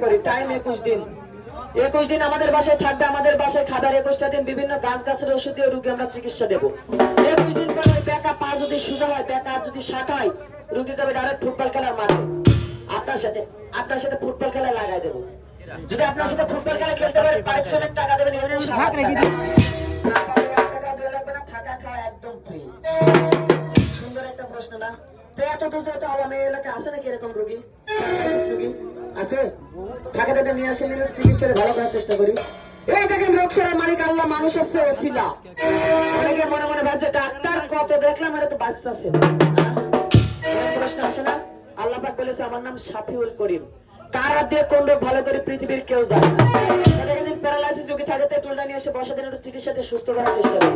করি। টাইম 21 দিন। 21 দিন আমাদের বাসায় থাকবে, আমাদের বাসায় খাবার। 21টা দিন বিভিন্ন গাছের ওষুধ দিয়ে রোগী আমরা চিকিৎসা দেবো। 21 দিন পরে ওই বেকা পা যদি সোজা হয়, বেকা যদি শাট হয়, রোগী যাবে ডাইরেক্ট ফুটবল খেলার মাঠে। আপনার সাথে ফুটবল খেলা লাগাই দেবো। যদি আপনার সাথে ফুটবল খেলা খেলতে পারে, পারিশ্রমিক টাকা দেবেন। থাকা খাওয়া একদম ফ্রি। সুন্দর একটা প্রশ্ন না? তো এত দূর যেতে আলামে এলাকা আছে নাকি এরকম রোগী? আছে? থাকা থেকে নিয়ে আসে মিনিট চিকিৎসা ভালো করার চেষ্টা করি। এই দেখেন রোগ সারার মালিক আল্লাহ, মানুষ হচ্ছে ওসিলা। অনেকে মনে মনে ভাবছে ডাক্তার কত দেখলাম, এটা তো বাচ্চা ছিল। প্রশ্ন আসে না? আল্লাহ পাক বলেছে আমার নাম শাফিউল করিম। কার হাত দিয়ে কোন রোগ ভালো করে পৃথিবীর কেউ জানে না। প্যারালাইসিস রোগী থাকে, টুলটা নিয়ে এসে বসা দিন, চিকিৎসা দিয়ে সুস্থ করার চেষ্টা করি।